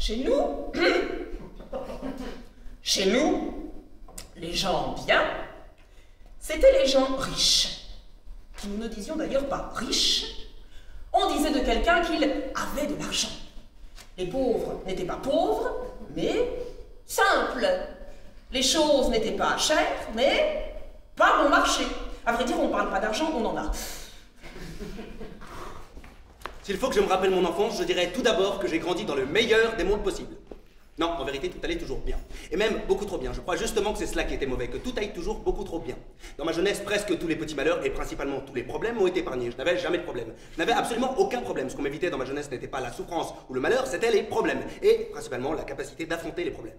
Chez nous, chez nous, les gens bien, c'était les gens riches. Nous ne disions d'ailleurs pas riches, on disait de quelqu'un qu'il avait de l'argent. Les pauvres n'étaient pas pauvres, mais simples. Les choses n'étaient pas chères, mais pas bon marché. À vrai dire, on ne parle pas d'argent, on en a. S'il faut que je me rappelle mon enfance, je dirais tout d'abord que j'ai grandi dans le meilleur des mondes possibles. Non, en vérité, tout allait toujours bien. Et même beaucoup trop bien. Je crois justement que c'est cela qui était mauvais, que tout aille toujours beaucoup trop bien. Dans ma jeunesse, presque tous les petits malheurs et principalement tous les problèmes m'ont été épargnés. Je n'avais jamais de problème. Je n'avais absolument aucun problème. Ce qu'on m'évitait dans ma jeunesse n'était pas la souffrance ou le malheur, c'était les problèmes. Et principalement la capacité d'affronter les problèmes.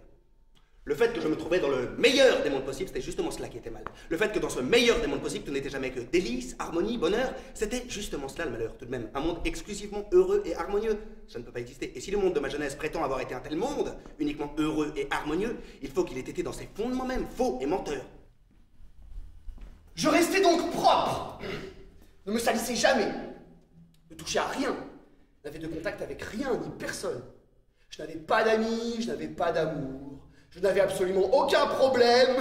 Le fait que je me trouvais dans le meilleur des mondes possibles, c'était justement cela qui était mal. Le fait que dans ce meilleur des mondes possibles, tout n'était jamais que délices, harmonie, bonheur, c'était justement cela le malheur. Tout de même, un monde exclusivement heureux et harmonieux, ça ne peut pas exister. Et si le monde de ma jeunesse prétend avoir été un tel monde, uniquement heureux et harmonieux, il faut qu'il ait été dans ses fondements même, faux et menteur. Je restais donc propre. Ne me salissais jamais. Ne touchais à rien. N'avais de contact avec rien ni personne. Je n'avais pas d'amis, je n'avais pas d'amour. Je n'avais absolument aucun problème,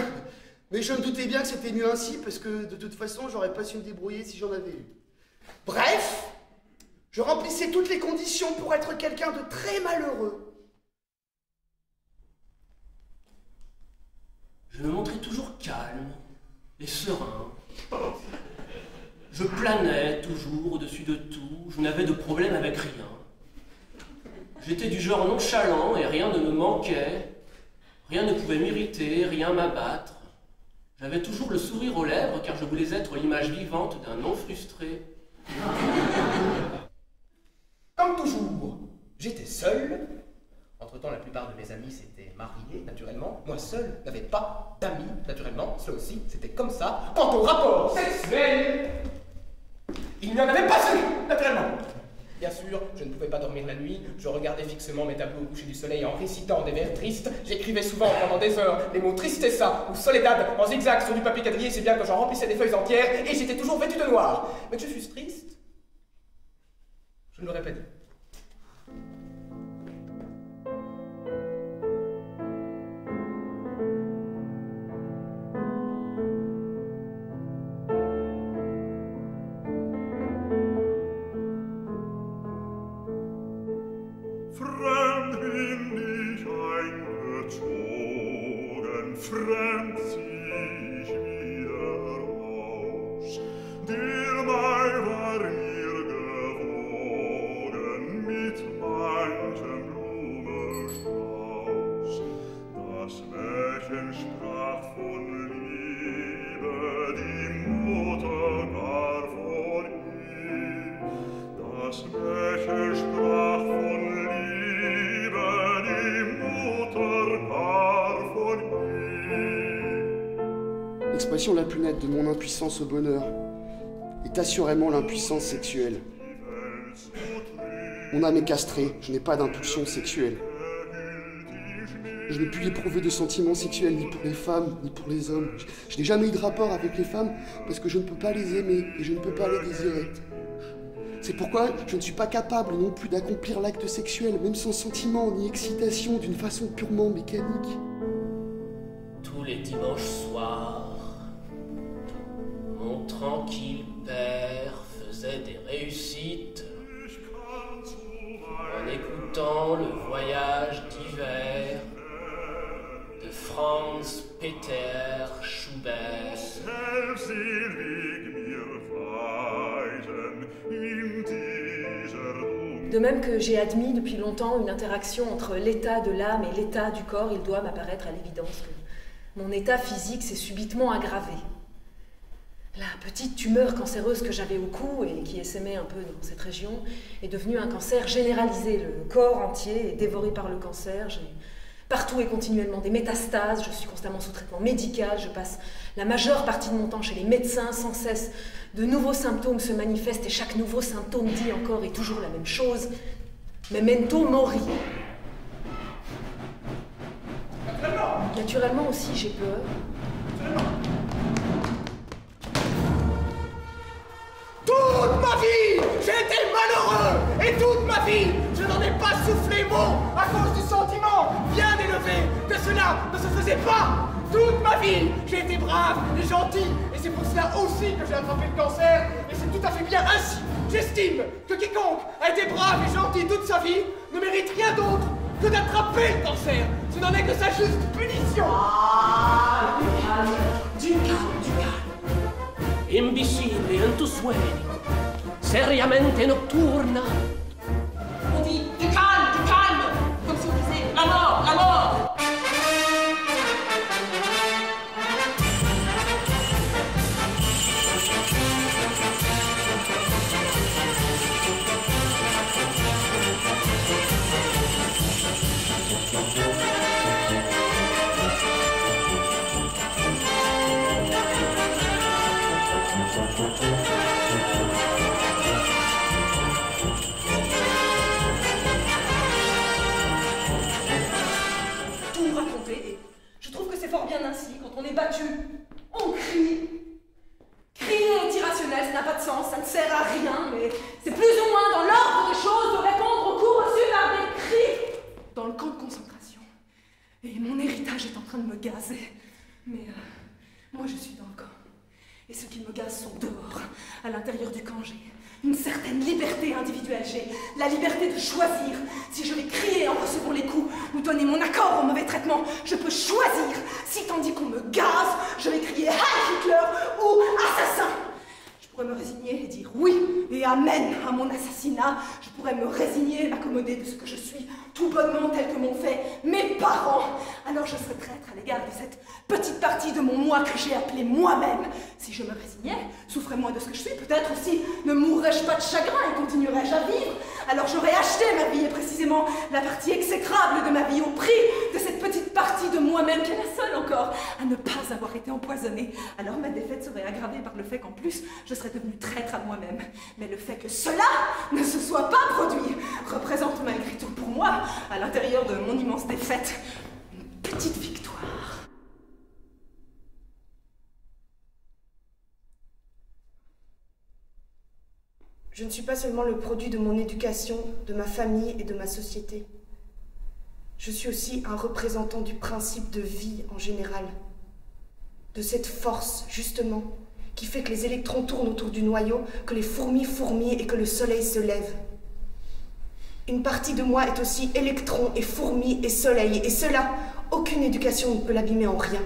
mais je me doutais bien que c'était mieux ainsi parce que de toute façon, j'aurais pas su me débrouiller si j'en avais eu. Bref, je remplissais toutes les conditions pour être quelqu'un de très malheureux. Je me montrais toujours calme et serein. Je planais toujours au-dessus de tout, je n'avais de problème avec rien. J'étais du genre nonchalant et rien ne me manquait. Rien ne pouvait m'irriter, rien m'abattre. J'avais toujours le sourire aux lèvres car je voulais être l'image vivante d'un non frustré. Comme toujours, j'étais seul. Entre-temps, la plupart de mes amis s'étaient mariés, naturellement. Moi seul n'avais pas d'amis, naturellement. Cela aussi, c'était comme ça. Quant au rapport sexuel, il n'y en avait pas eu, naturellement. Bien sûr, je ne pouvais pas dormir la nuit, je regardais fixement mes tableaux au coucher du soleil en récitant des vers tristes, j'écrivais souvent pendant des heures les mots tristessa ou soledad en zigzag sur du papier quadrillé, c'est bien que j'en remplissais des feuilles entières et j'étais toujours vêtu de noir. Mais que je fusse triste, je ne l'aurais pas dit. Fremd sich wieder aus, derweil war mir gewogen mit manchem Blumenstrauß. Das Märchen sprach von Liebe, die Mutter gar von ihm. Das Märchen sprach von Liebe, die Mutter gar von ihm. L'expression la plus nette de mon impuissance au bonheur est assurément l'impuissance sexuelle. Mon âme est castrée, je n'ai pas d'impulsion sexuelle. Je n'ai pu éprouver de sentiments sexuels ni pour les femmes, ni pour les hommes. Je n'ai jamais eu de rapport avec les femmes parce que je ne peux pas les aimer et je ne peux pas les désirer. C'est pourquoi je ne suis pas capable non plus d'accomplir l'acte sexuel, même sans sentiment ni excitation, d'une façon purement mécanique. Tous les dimanches soirs, mon tranquille père faisait des réussites en écoutant le voyage d'hiver de Franz Peter Schubert. De même que j'ai admis depuis longtemps une interaction entre l'état de l'âme et l'état du corps, il doit m'apparaître à l'évidence que mon état physique s'est subitement aggravé. La petite tumeur cancéreuse que j'avais au cou et qui essaimait un peu dans cette région est devenue un cancer généralisé. Le corps entier est dévoré par le cancer. J'ai partout et continuellement des métastases. Je suis constamment sous traitement médical. Je passe la majeure partie de mon temps chez les médecins. Sans cesse, de nouveaux symptômes se manifestent et chaque nouveau symptôme dit encore et toujours la même chose. Memento mori. Naturellement aussi, j'ai peur. Toute ma vie, j'ai été malheureux! Et toute ma vie, je n'en ai pas soufflé mot à cause du sentiment bien élevé que cela ne se faisait pas. Toute ma vie, j'ai été brave et gentil, et c'est pour cela aussi que j'ai attrapé le cancer, et c'est tout à fait bien ainsi. J'estime que quiconque a été brave et gentil toute sa vie ne mérite rien d'autre que d'attraper le cancer. Ce n'en est que sa juste punition. Ah, du calme. Invisibile en tus sueños, seriamente nocturna. On dit du calme, comme si on disait la mort. Tout raconter, et je trouve que c'est fort bien ainsi. Quand on est battu, on crie. Crier est irrationnel, ça n'a pas de sens, ça ne sert à rien, mais c'est plus ou moins dans l'ordre des choses de répondre aux coups reçus par des cris. Dans le camp de concentration. Et mon héritage est en train de me gazer. Mais moi je suis dans le camp. Et ceux qui me gazent sont dehors. À l'intérieur du camp, j'ai une certaine liberté individuelle. J'ai la liberté de choisir. Si je vais crier en recevant les coups ou donner mon accord au mauvais traitement, je peux choisir. Si tandis qu'on me gaze, je vais crier Heil Hitler ou assassin. Je pourrais me résigner et dire oui et amen à mon assassinat. Je pourrais me résigner et m'accommoder de ce que je suis, tout bonnement tel que m'ont fait mes parents. Alors je serais traître à l'égard de cette petite partie de mon moi que j'ai appelée moi-même. Si je me résignais, souffrais moins de ce que je suis, peut-être aussi ne mourrais-je pas de chagrin et continuerais-je à vivre. Alors j'aurais acheté ma vie et précisément la partie exécrable de ma vie au prix de cette petite partie de moi-même qui est la seule encore à ne pas avoir été empoisonnée. Alors ma défaite serait aggravée par le fait qu'en plus je serais devenue traître à moi-même. Mais le fait que cela ne se soit pas produit représente malgré tout pour moi, à l'intérieur de mon immense défaite, une petite victoire. Je ne suis pas seulement le produit de mon éducation, de ma famille et de ma société. Je suis aussi un représentant du principe de vie en général. De cette force, justement, qui fait que les électrons tournent autour du noyau, que les fourmis fourmillent et que le soleil se lève. Une partie de moi est aussi électron et fourmi et soleil, et cela, aucune éducation ne peut l'abîmer en rien.